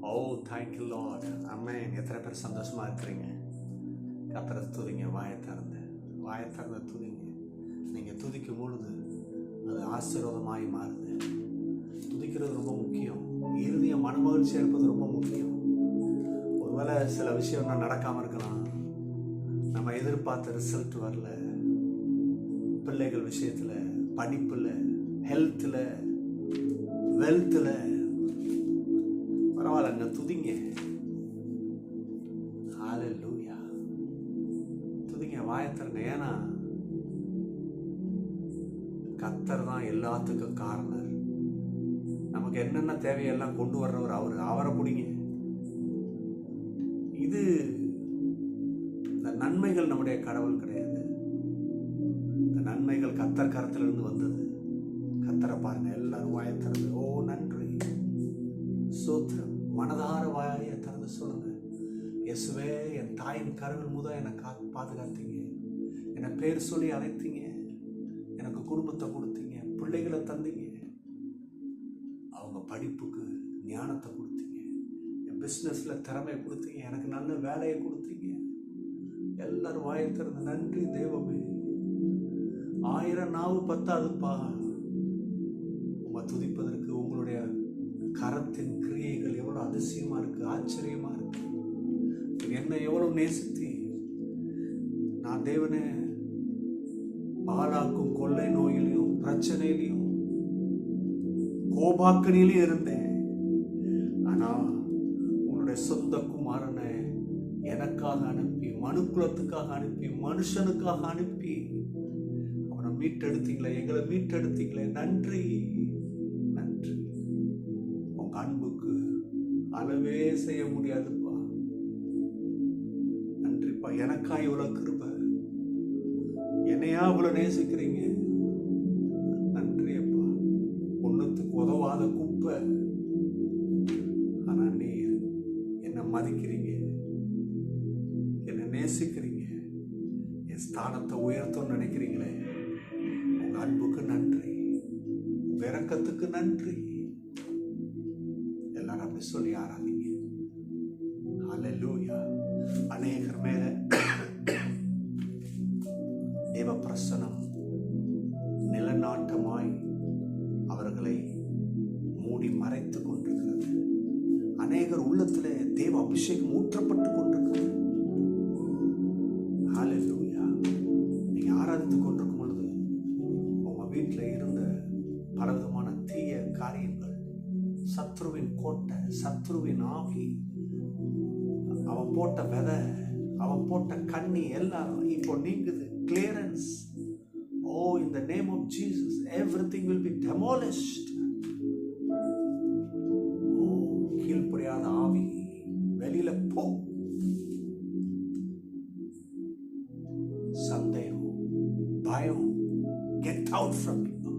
ஓ thank you Lord. ஆமென். எத்தனை பேர் சந்தோஷமாக இருக்கிறீங்க? கர்த்தரை துதிங்க. வாயை திறந்து துதிங்க. நீங்கள் துதிக்கும் பொழுது அது ஆசீர்வாதமாய் மாறுது. துதிக்கிறது ரொம்ப முக்கியம். இறுதிய மனமகிழ்ச்சியாக இருப்பது ரொம்ப முக்கியம். ஒருவேளை சில விஷயம் நடக்காமல் இருக்கலாம், நம்ம எதிர்பார்த்த ரிசல்ட் வரல, பிள்ளைகள் விஷயத்தில், படிப்பில், ஹெல்த்தில், வெல்த்தில், பரவாயில்லங்க, துதிங்க. ஹல்லேலூயா. துதிங்க, வாயத்திறங்க. ஏன்னா கர்த்தர் தான் எல்லாத்துக்கும் காரணர். நமக்கு என்னென்ன தேவையெல்லாம் கொண்டு வர்றவர் அவரை பிடிங்க. இது இந்த நன்மைகள் நம்முடைய கடவுள் கிடையாது. இந்த நன்மைகள் கர்த்தர் கரத்திலிருந்து வந்தது. கர்த்தரை பாருங்க. எல்லாரும் வாயை திறந்து ஓ நன்றி சோத்திரம். மனதார வாயை திறந்து சொல்லுங்க. இயேசுவே, என் தாயின் கருவில் முதல் என்னை பாதுகாத்தீங்க, என்னை பேர் சொல்லி அழைத்தீங்க, எனக்கு குடும்பத்தை கொடுத்தீங்க, பிள்ளைகளை தந்தீங்க, அவங்க படிப்புக்கு ஞானத்தை கொடுத்தீங்க, என் பிஸ்னஸில் திறமையை கொடுத்தீங்க, எனக்கு நல்ல வேலையை கொடுத்தீங்க. எல்லாரும் வாயை திறந்து நன்றி தெய்வமே. 1000 நாவு பத்தாதுப்பா உங்களை துதிப்பதற்கு. உங்களுடைய கரத்தின் கிரியைகள் எவ்வளோ அதிசயமாக இருக்குது, ஆச்சரியமாக இருக்குது. என்னை எவ்வளோ நேசித்தி. நான் தேவனே பாலாக்கும் கொள்ளை நோயிலையும் பிரச்சனையிலையும் கோபாக்கனிலையும் இருந்தேன். ஆனால் உன்னுடைய சொந்த குமாரனை எனக்காக அனுப்பி, மனுக்குலத்துக்காக அனுப்பி, மனுஷனுக்காக அனுப்பி அவனை மீட்டெடுத்தீங்களே, எங்களை மீட்டெடுத்தீங்களே. நன்றி நன்றி. உங்க அன்புக்கு அளவே செய்ய முடியாதுப்பா. நன்றிப்பா. எனக்கா இவ்வளவு கிருபை, என்னையா இவ்வளவு நேசிக்கிறீங்க. நன்றி அப்பா. ஒன்னுத்துக்கு உதவாத குப்பை, ஆனா நீர் என்னை மதிக்கிறீங்க, என்னை நேசிக்கிறீங்க, என் ஸ்தானத்தை உயர்த்தணும்னு நினைக்கிறீங்களே. உங்க அன்புக்கு நன்றி, உங்க இரக்கத்துக்கு நன்றி. எல்லாரும் அப்படி சொல்லி ஆராதிங்க. ஹல்லேலூயா. அநேகர் மேல தேவ பிரசனம் நிலநாட்டமாய் அவர்களை மூடி மறைத்து கொண்டிருக்கிறது. அநேகர் உள்ளத்திலே தேவ அபிஷேகம் ஊற்றப்பட்டு கொண்டிருக்கிறது. ஹல்லேலூயா. நீங்க ஆராதித்து கொண்டிருக்கும் பொழுது உங்க வீட்டில் இருந்த பலவிதமான தீய காரியங்கள், சத்ருவின் கோட்டை, சத்ருவின் ஆவி, அவன் போட்ட விதை, அவன் போட்ட கண்ணி எல்லாம் இப்போ நீங்குது. Clearance. Oh, in the name of Jesus, everything will be demolished. Oh, கீழ்ப்படியாத ஆவி வெளியில போ. சந்தேகம், பயம், get out from you.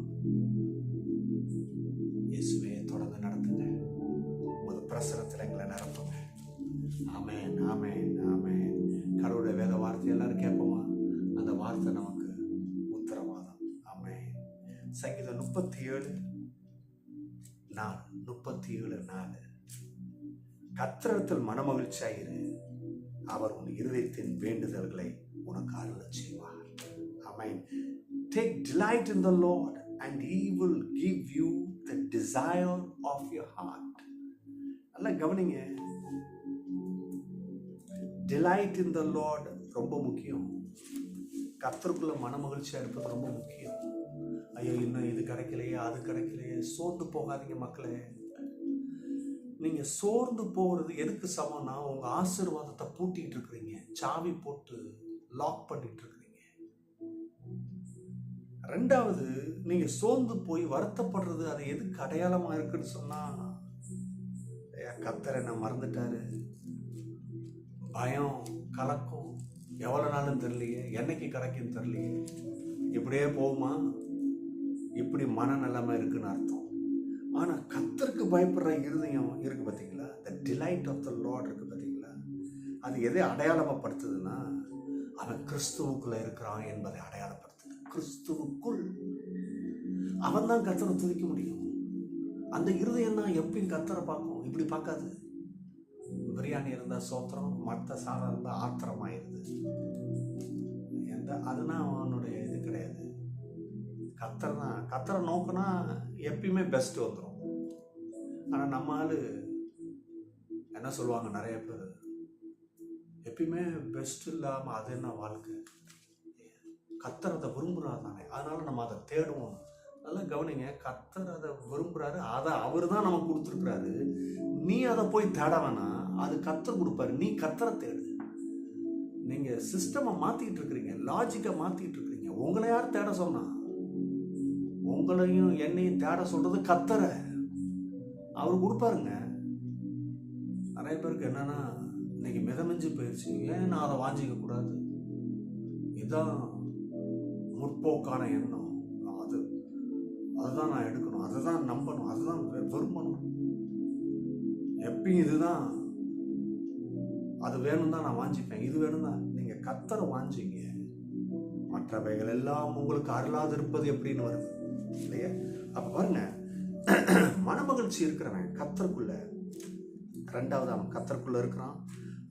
இயேசுவே, தொடர்ந்து நடத்துங்க. உங்க பிரசனத்தில் எங்களை நிரப்புங்க. ஆமென் ஆமென் ஆமென். கடவுளுடைய வேத வார்த்தை எல்லாரும் கேட்போமா? அந்த வார்த்தை நமக்கு உத்தரவாதம். ஆமென். சங்கீதம் 37:4 கர்த்தரிடத்தில் மனமகிழ்ச்சியாயிரு, அவர் உன் இருதயத்தின் வேண்டுதல்களை உனக்கு அருளச் செய்வார். ஆமென். Take delight in the Lord and he will give you the desire of your heart. நல்லா கவனிங்க. Delight in the Lord ரொம்ப முக்கியம். கர்த்தருக்குள்ள மனமகிழ்ச்சியா இருப்பது ரொம்ப முக்கியம். ஐயோ, இன்னும் இது கிடைக்கலையே, அது கிடைக்கலையே, சோர்ந்து போகாதீங்க மக்களே. நீங்க சோர்ந்து போகிறது எதுக்கு சமம்னா, உங்க ஆசீர்வாதத்தை பூட்டிட்டு இருக்கிறீங்க, சாவி போட்டு லாக் பண்ணிட்டு இருக்கிறீங்க. ரெண்டாவது, நீங்க சோர்ந்து போய் வருத்தப்படுறது அது எதுக்கு அடையாளமா இருக்குன்னு சொன்னா, கர்த்தர் என்ன மறந்துட்டாரு, பயம், கலக்கம், எவ்வளோ நாளும் தெரியலையே, என்னைக்கு கிடைக்குன்னு தெரியலையே, இப்படியே போகுமா, இப்படி மனநலமா இருக்குன்னு அர்த்தம். ஆனால் கர்த்தருக்கு பயப்படுற இருதயம் இருக்கு பார்த்தீங்களா, த டிலைட் ஆஃப் த லார்ட் இருக்கு பார்த்தீங்களா, அது எதை அடையாளப்படுத்துதுன்னா, அவன் கிறிஸ்துவுக்குள்ள இருக்கிறான் என்பதை அடையாளப்படுத்துது. கிறிஸ்துவுக்குள் அவன் தான் கர்த்தரை துதிக்க முடியும். அந்த இருதயம் தான் எப்பயும் கர்த்தரை பார்க்கும், இப்படி பார்க்காது. பிரியாணி இருந்தால் சோத்திரம், மற்ற சாதம் இருந்தால் ஆத்திரமாயிருது. அதுனா அவனுடைய இது கிடையாது. கத்தர் தான். கத்தரை நோக்குனா எப்பயுமே பெஸ்ட் வந்துடும். ஆனால் நம்ம ஆள் என்ன சொல்லுவாங்க, நிறைய பேர் எப்பயுமே பெஸ்ட் இல்லாமல் அது என்ன வாழ்க்கை? கத்தர் அதை விரும்புகிறார் தானே, அதனால நம்ம அதை தேடுவோம். நல்லா கவனிங்க, கத்தர் அதை விரும்புகிறாரு, அதை அவர் தான் நமக்கு கொடுத்துருக்குறாரு. நீ அதை போய் தேட வேணாம், அது கத்தர் கொடுப்பாரு. நீ கத்தரை தேடு. நீங்கள் சிஸ்டமை மாற்றிக்கிட்டு இருக்கிறீங்க, லாஜிக்கை மாற்றிக்கிட்டு இருக்கிறீங்க. உங்களை யார் தேட சொன்னா? உங்களையும் என்னையும் தேட சொல்கிறது கத்தரை. அவர் கொடுப்பாருங்க. நிறைய பேருக்கு என்னன்னா, இன்னைக்கு மிதமிஞ்சு போயிடுச்சு, ஏன் நான் அதை வாஞ்சிக்க கூடாது? இதுதான் முற்போக்கான எண்ணம். அதுதான் நான் எடுக்கணும், அதை தான் நம்பணும், அதுதான் விரும்பணும். எப்பயும் இதுதான், அது வேணும் தான் நான் வாஞ்சிப்பேன், இது வேணும் தான். நீங்கள் கத்தரை வாஞ்சிங்க, மற்றவைகள் எல்லாம் உங்களுக்கு அருளாது இருப்பது எப்படின்னு வருது இல்லையா? அப்போ பாருங்க, மனமகிழ்ச்சி இருக்கிறவன் கத்தருக்குள்ள, ரெண்டாவது அவன் கத்தருக்குள்ள இருக்கிறான்,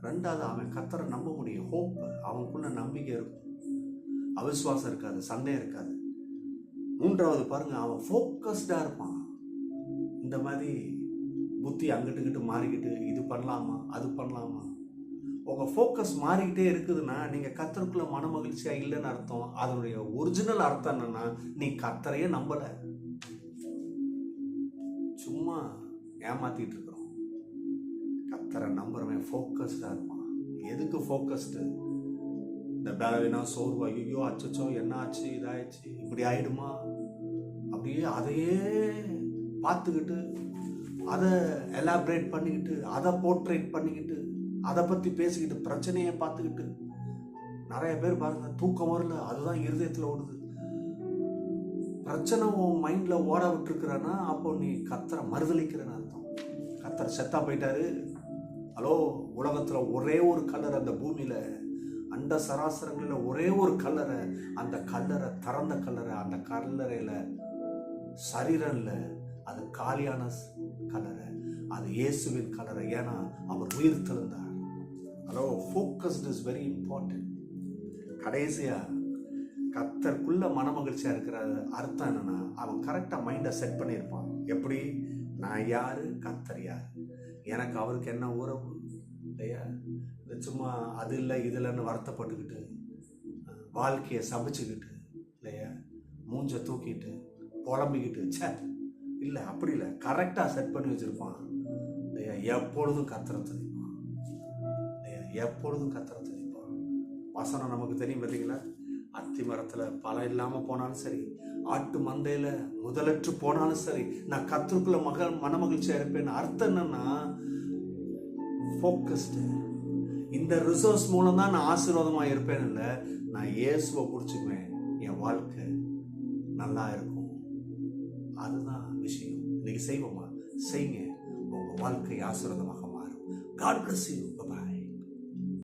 ரெண்டாவது அவன் கத்தரை நம்ப முடியும். ஹோப், அவனுக்குள்ள நம்பிக்கை இருக்கும், அவிசுவாசம் இருக்காது, சந்தேகம் இருக்காது. மூன்றாவது பாருங்க, அவன் ஃபோக்கஸ்டாக இருப்பான். இந்த மாதிரி புத்தி அங்கிட்டு மாறிக்கிட்டு இது பண்ணலாமா அது பண்ணலாமா, உங்கள் ஃபோக்கஸ் மாறிக்கிட்டே இருக்குதுன்னா நீங்கள் கத்தருக்குள்ள மன மகிழ்ச்சியாக இல்லைன்னு அர்த்தம். அதனுடைய ஒரிஜினல் அர்த்தம் என்னன்னா, நீ கத்தரையே நம்பலை, சும்மா ஏமாத்திட்டு இருக்கிறோம். கத்தரை நம்புறவன் ஃபோக்கஸ்டாக இருப்பான். எதுக்கு ஃபோக்கஸ்டு? இந்த பலவீனா, சோர்வு, ஐயோ அச்சோ என்ன ஆச்சு, இதாயிடுச்சு, இப்படி ஆயிடுமா, அப்படியே அதையே பார்த்துக்கிட்டு, அதை எலாபரேட் பண்ணிக்கிட்டு, அதை போர்ட்ரேட் பண்ணிக்கிட்டு, அதை பற்றி பேசிக்கிட்டு, பிரச்சனையை பார்த்துக்கிட்டு. நிறைய பேர் பாருங்க, தூக்கம் வரல, அதுதான் இருதயத்தில் ஓடுது. பிரச்சனை உன் மைண்டில் ஓட விட்டுருக்குறன்னா, அப்போ நீ கத்தரை மறுதளிக்கிறன்னு அர்த்தம். கத்தர் செத்தா போயிட்டாரு. ஹலோ, உலகத்தில் ஒரே ஒரு கலர், அந்த பூமியில் அண்ட சராசரங்களில் ஒரே ஒரு கல்லறை, அந்த கல்லறை திறந்த கல்லறை, அந்த கல்லறையில் சரீரம் இல்லை, அது காலியான கல்லறை, அது இயேசுவின் கல்லறை. ஏன்னா அவர் உயிர் தெழுந்தார். Hello, focused is very important. கடைசியா கத்தருக்குள்ள மனமகிழ்ச்சியா இருக்கிற அர்த்தம் என்னன்னா, அவன் கரெக்டாக மைண்டை செட் பண்ணியிருப்பான். எப்படி? நான் யாரு, கத்தர் யார், எனக்கு அவருக்கு என்ன உறவு இல்லையா? சும்மா அது இல்லை இது இல்லைன்னு வருத்தப்பட்டுக்கிட்டு, வாழ்க்கையை சபிச்சுக்கிட்டு இல்லையா, மூஞ்ச தூக்கிட்டு புலம்பிக்கிட்டு, சே இல்லை, அப்படி இல்லை. கரெக்டாக செட் பண்ணி வச்சுருப்பான் இல்லையா? எப்பொழுதும் கத்தரை துதிப்பான் இல்லையா? எப்பொழுதும் கத்தரை துதிப்பான். வசனம் நமக்கு தெரியும் பார்த்தீங்களா? அத்தி மரத்தில் பழம் இல்லாமல் போனாலும் சரி, ஆட்டு மந்தையில் முதலற்று போனாலும் சரி, நான் கத்தருக்குள்ள மனமகிழ்ச்சியாக இருப்பேன்னு அர்த்தம் என்னன்னா, ஃபோக்கஸ்டு. இந்த ரிசோர்ஸ் மூலம் தான் நான் ஆசீர்வாதமாக இருப்பேன் இல்லை, நான் இயேசுவை பிடிச்சிக்குவேன், என் வாழ்க்கை நல்லா இருக்கும். அதுதான் விஷயம். இன்னைக்கு செய்வோமா? செய்யுங்க, உங்கள் வாழ்க்கை ஆசீர்வாதமாக மாறும். God bless you. Bye bye.